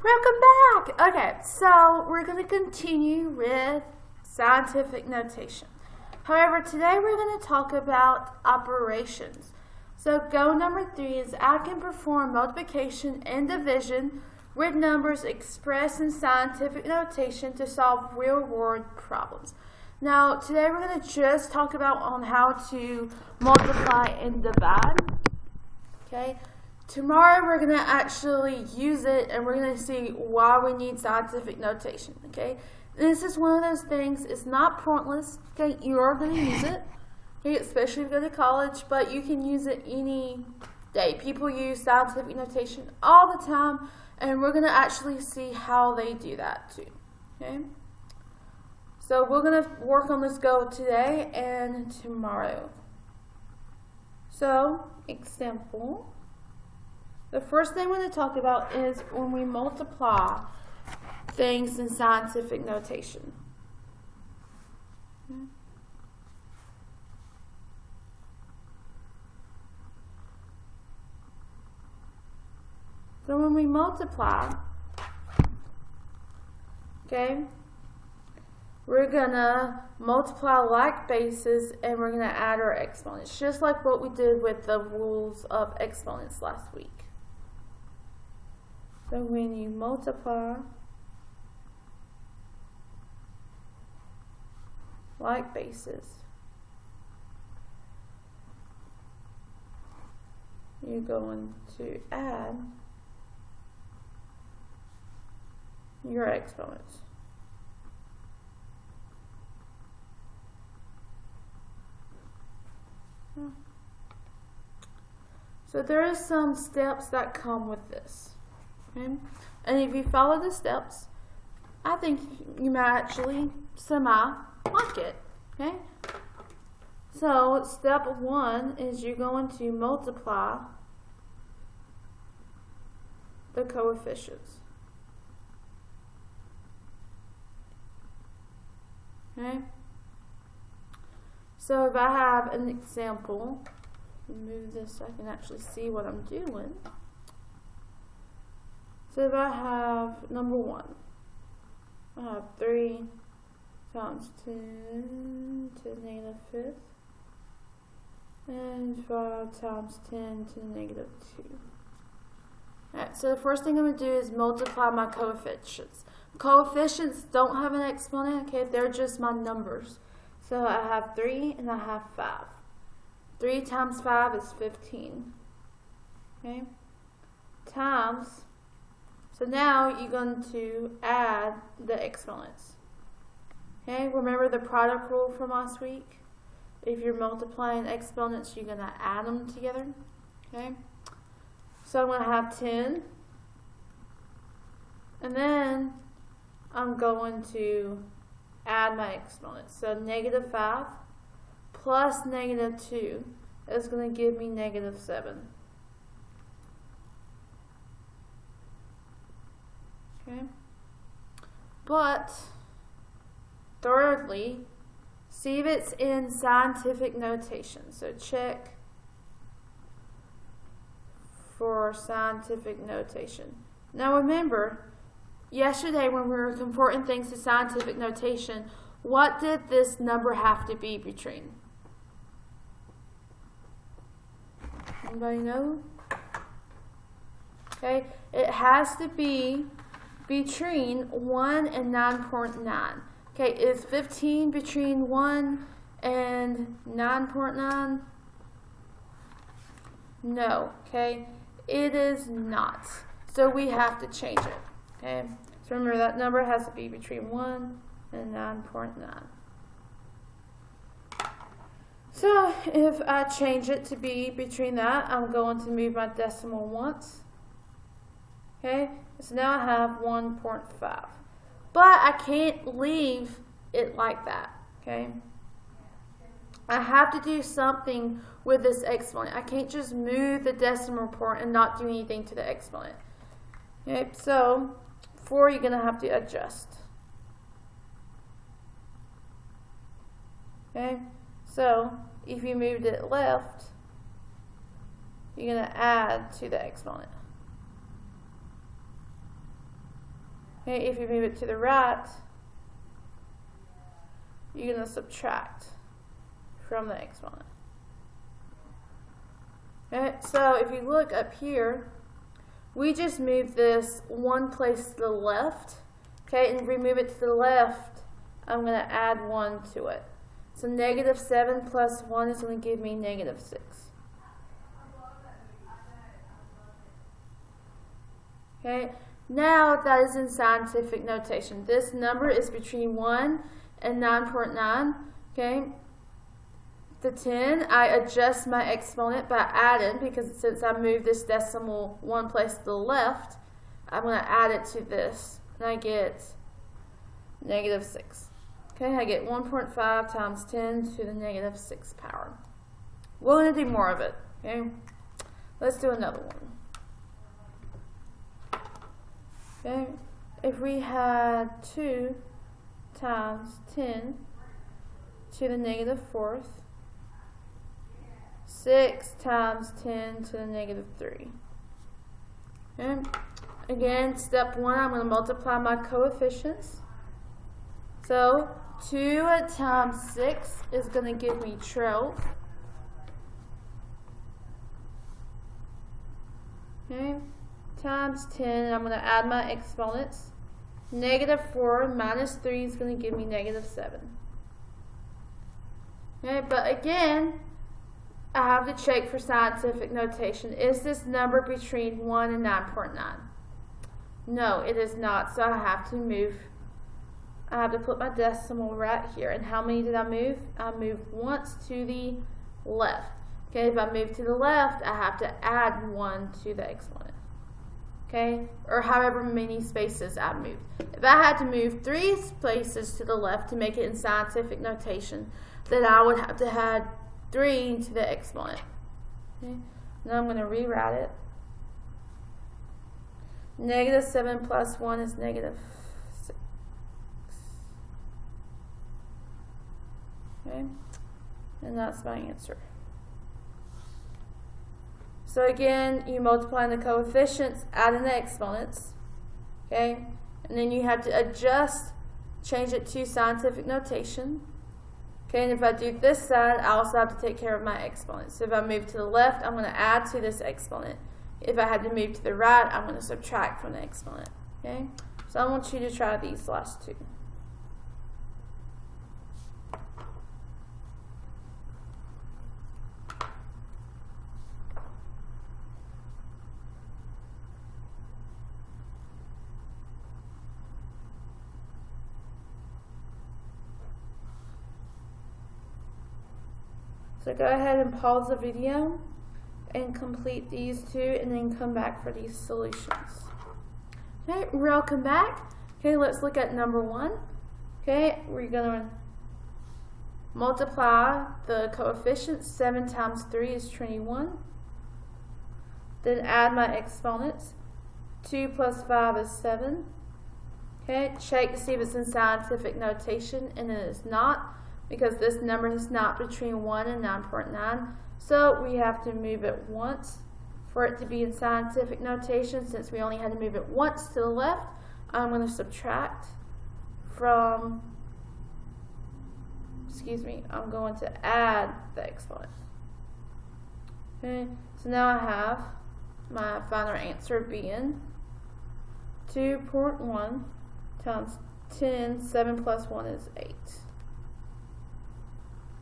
Welcome back! Okay, so we're going to continue with scientific notation. However, today we're going to talk about operations. So goal number 3 is I can perform multiplication and division with numbers expressed in scientific notation to solve real-world problems. Now, today we're going to just talk about on how to multiply and divide. Okay. Tomorrow we're going to actually use it and we're going to see why we need scientific notation, okay? This is one of those things, it's not pointless, okay? You are going to use it, okay? Especially if you go to college, but you can use it any day. People use scientific notation all the time, and we're going to actually see how they do that too, okay? So we're going to work on this goal today and tomorrow. So, example. The first thing we're going to talk about is when we multiply things in scientific notation. So when we multiply, okay, we're going to multiply like bases and we're going to add our exponents, just like what we did with the rules of exponents last week. So when you multiply like bases, you're going to add your exponents. So there are some steps that come with this. Okay. And if you follow the steps, I think you might actually like it. Okay. So step 1 is you're going to multiply the coefficients. Okay. So if I have an example, move this so I can actually see what I'm doing. So if I have number 1, I have 3 times 10 to the negative 5th, and 5 times 10 to the negative 2. Alright, so the first thing I'm going to do is multiply my coefficients. Coefficients don't have an exponent, okay, they're just my numbers. So I have 3 and I have 5. 3 times 5 is 15. Okay, times. So now you're going to add the exponents. Okay, remember the product rule from last week? If you're multiplying exponents, you're going to add them together. Okay, so I'm going to have 10. And then I'm going to add my exponents. So negative 5 plus negative 2 is going to give me negative 7. Okay. But thirdly, see if it's in scientific notation. So check for scientific notation. Now remember, yesterday when we were converting things to scientific notation, what did this number have to be between? Anybody know? Okay, it has to be between 1 and 9.9. Okay, is 15 between 1 and 9.9? No, okay, it is not. So we have to change it. Okay, so remember that number has to be between 1 and 9.9. So if I change it to be between that, I'm going to move my decimal once. Okay, so now I have 1.5. But I can't leave it like that. Okay, I have to do something with this exponent. I can't just move the decimal point and not do anything to the exponent. Okay, so 4 you're going to have to adjust. Okay, so if you moved it left, you're going to add to the exponent. Okay, if you move it to the right, you're going to subtract from the exponent. Okay, so if you look up here, we just moved this one place to the left. Okay, and if we move it to the left, I'm going to add 1 to it. So negative 7 plus 1 is going to give me negative 6. Okay, now that is in scientific notation. This number is between 1 and 9.9. Okay, the 10, I adjust my exponent by adding, because since I moved this decimal one place to the left, I'm going to add it to this, and I get negative 6. Okay, I get 1.5 times 10 to the negative 6 power. We're going to do more of it. Okay, let's do another one. Okay, if we had 2 times 10 to the negative 4th, 6 times 10 to the negative 3. Okay. Again, step 1, I'm going to multiply my coefficients. So 2 times 6 is going to give me 12. Okay. Times 10, I'm going to add my exponents. Negative 4 minus 3 is going to give me negative 7. Okay, but again, I have to check for scientific notation. Is this number between 1 and 9.9? No, it is not, so I have to put my decimal right here. And how many did I move? I moved once to the left. Okay, if I move to the left, I have to add 1 to the exponent. Okay, or however many spaces I moved. If I had to move 3 spaces to the left to make it in scientific notation, then I would have to add 3 to the exponent. Okay, now I'm going to rewrite it. Negative 7 plus 1 is negative 6. Okay, and that's my answer. So again, you multiply the coefficients, add in the exponents, okay? And then you have to adjust, change it to scientific notation. Okay, and if I do this side, I also have to take care of my exponents. So if I move to the left, I'm going to add to this exponent. If I had to move to the right, I'm going to subtract from the exponent. Okay, so I want you to try these last two. So go ahead and pause the video and complete these two, and then come back for these solutions. Okay, welcome back. Okay, let's look at number 1. Okay, we're going to multiply the coefficients. 7 times 3 is 21. Then add my exponents. 2 plus 5 is 7. Okay, check to see if it's in scientific notation, and it is not, because this number is not between 1 and 9.9. So we have to move it once for it to be in scientific notation. Since we only had to move it once to the left, I'm going to subtract from, I'm going to add the exponent. Okay, so now I have my final answer being 2.1 times 10, 7 plus 1 is 8.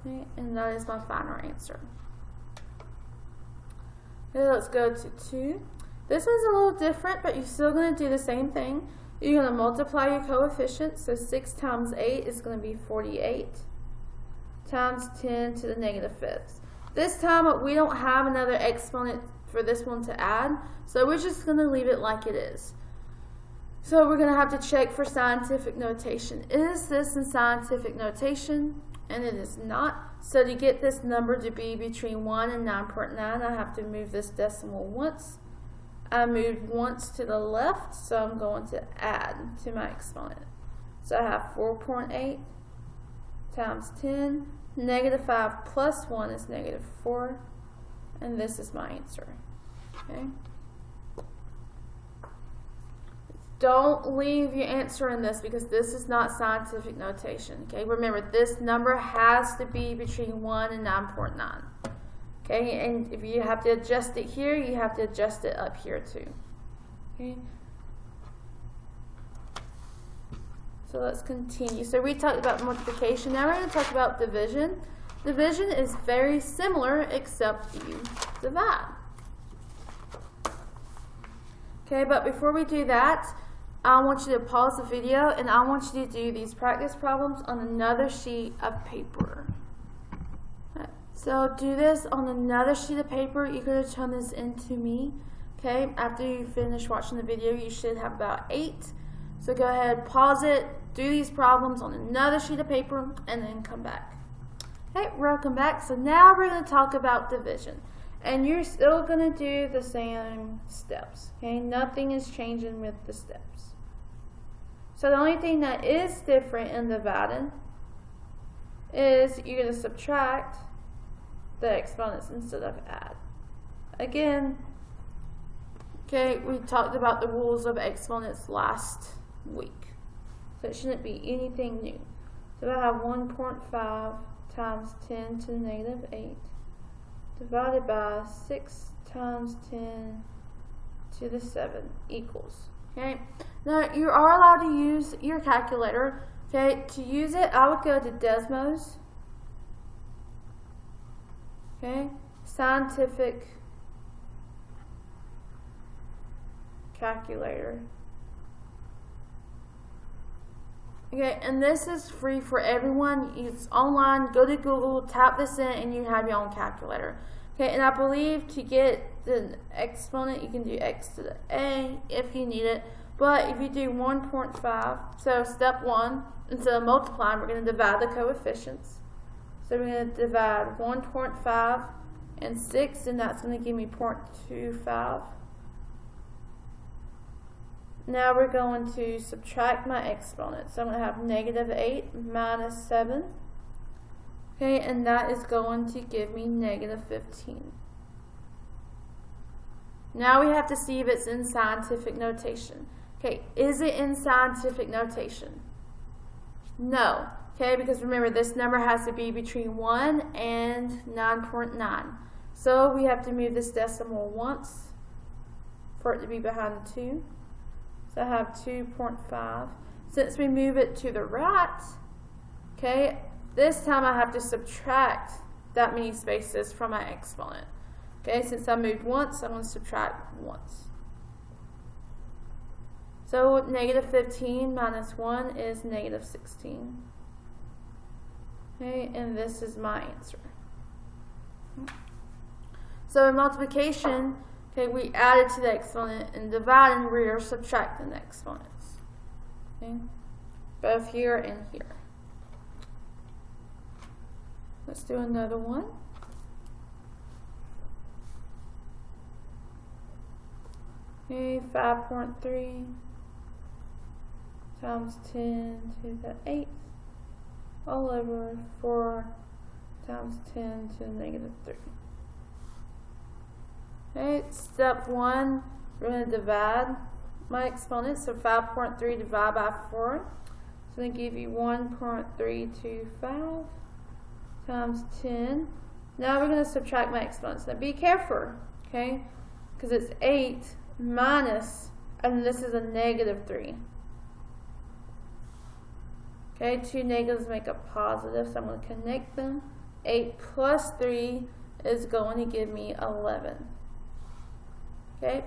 Okay, and that is my final answer. Okay, let's go to 2. This one's a little different, but you're still going to do the same thing. You're going to multiply your coefficients. So 6 times 8 is going to be 48 times 10 to the negative 5th. This time we don't have another exponent for this one to add, so we're just going to leave it like it is. So we're going to have to check for scientific notation. Is this in scientific notation? And it is not. So to get this number to be between 1 and 9.9, I have to move this decimal once. I moved once to the left, so I'm going to add to my exponent. So I have 4.8 times 10. Negative 5 plus 1 is negative 4. And this is my answer. Okay. don't leave your answer in this because this is not scientific notation. Okay, remember this number has to be between 1 and 9.9. Okay, and if you have to adjust it here, you have to adjust it up here too. Okay. So let's continue. So we talked about multiplication. Now we're going to talk about division. Division is very similar except you divide. Okay, but before we do that, I want you to pause the video and I want you to do these practice problems on another sheet of paper. Right, so do this on another sheet of paper. You're going to turn this into me. Okay, after you finish watching the video, you should have about 8. So go ahead, pause it, do these problems on another sheet of paper, and then come back. Okay, welcome back. So now we're going to talk about division. And you're still going to do the same steps. Okay, nothing is changing with the steps. So the only thing that is different in dividing is you're going to subtract the exponents instead of add. Again, okay, we talked about the rules of exponents last week. So it shouldn't be anything new. So I have 1.5 times 10 to the negative 8 divided by 6 times 10 to the 7 equals. Okay. Now you are allowed to use your calculator. Okay. To use it, I would go to Desmos. Okay. Scientific calculator. Okay, and this is free for everyone. It's online. Go to Google, tap this in, and you have your own calculator. Okay, and I believe to get the exponent, you can do x to the a if you need it. But if you do 1.5, so step 1, instead of multiplying, we're going to divide the coefficients. So we're going to divide 1.5 and 6, and that's going to give me 0.25. Now we're going to subtract my exponent. So I'm going to have negative 8 minus 7. Okay, and that is going to give me negative 15. Now we have to see if it's in scientific notation. Okay, is it in scientific notation? No. Okay, because remember this number has to be between 1 and 9.9. So we have to move this decimal once for it to be behind the 2. So I have 2.5. Since we move it to the right, okay, this time I have to subtract that many spaces from my exponent. Okay, since I moved once, I'm going to subtract once. So negative 15 minus 1 is negative 16. Okay, and this is my answer. So in multiplication, okay, we added to the exponent, and dividing, we are subtracting the exponents. Okay, both here and here. Let's do another one. Okay, 5.3 times 10 to the 8th all over 4 times 10 to the negative 3. Okay, step 1, we're going to divide my exponents. So 5.3 divided by 4. It's going to give you 1.325 times 10. Now we're going to subtract my exponents. Now be careful, okay, because it's 8 minus, and this is a negative 3. Okay, 2 negatives make a positive, so I'm going to connect them. 8 plus 3 is going to give me 11. Okay,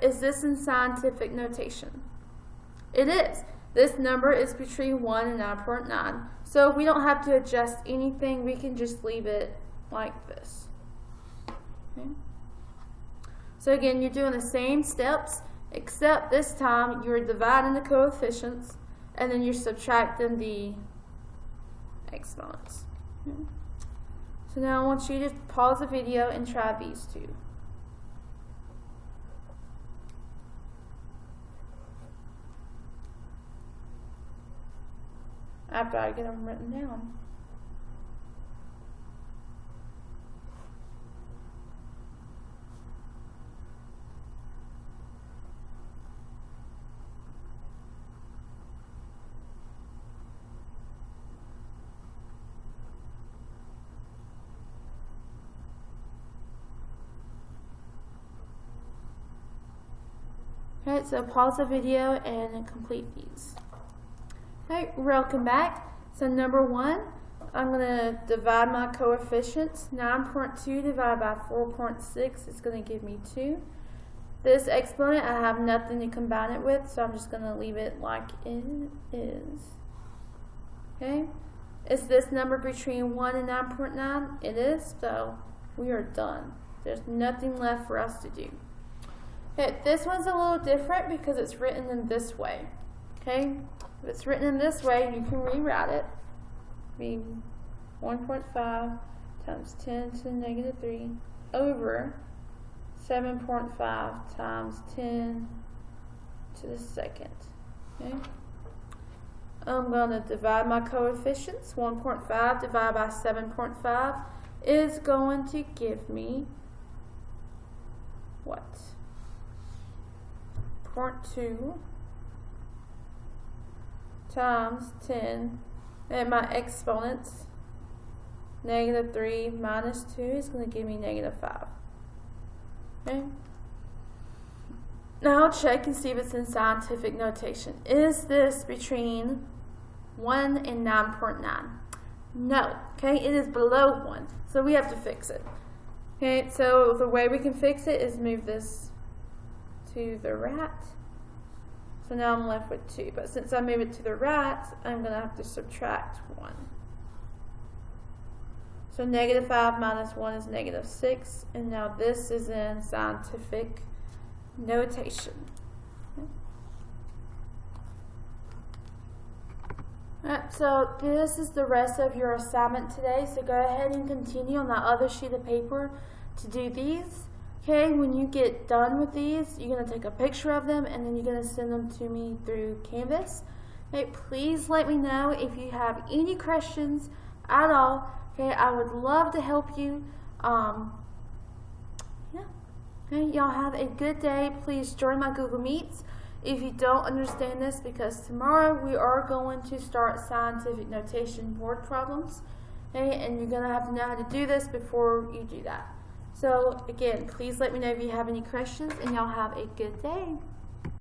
is this in scientific notation? It is. This number is between 1 and 9.9. So we don't have to adjust anything. We can just leave it like this. Okay. So again, you're doing the same steps, except this time you're dividing the coefficients and then you're subtracting the exponents. Okay. So now I want you to pause the video and try these two. After I get them written down. Okay, so pause the video and complete these. Okay, welcome back. So number 1, I'm going to divide my coefficients. 9.2 divided by 4.6 is going to give me 2. This exponent, I have nothing to combine it with, so I'm just going to leave it like it is. Okay? Is this number between 1 and 9.9? It is, so we are done. There's nothing left for us to do. Okay, this one's a little different because it's written in this way. Okay? If it's written in this way, you can rewrite it. Be 1.5 times 10 to the negative 3 over 7.5 times 10 to the second. Okay? I'm going to divide my coefficients. 1.5 divided by 7.5 is going to give me what? 0.2 times 10, and my exponents, negative 3 minus 2 is going to give me negative 5. Okay? Now I'll check and see if it's in scientific notation. Is this between 1 and 9.9? No. Okay, it is below 1, so we have to fix it. Okay, so the way we can fix it is move this to the right. So now I'm left with 2, but since I move it to the right, I'm going to have to subtract 1. So negative 5 minus 1 is negative 6, and now this is in scientific notation. Okay. Alright, so this is the rest of your assignment today, so go ahead and continue on that other sheet of paper to do these. Okay, when you get done with these, you're going to take a picture of them and then you're going to send them to me through Canvas. Okay, please let me know if you have any questions at all. Okay, I would love to help you. Yeah. Okay, y'all have a good day. Please join my Google Meets if you don't understand this, because tomorrow we are going to start scientific notation board problems. Okay, and you're going to have to know how to do this before you do that. So again, please let me know if you have any questions, and y'all have a good day.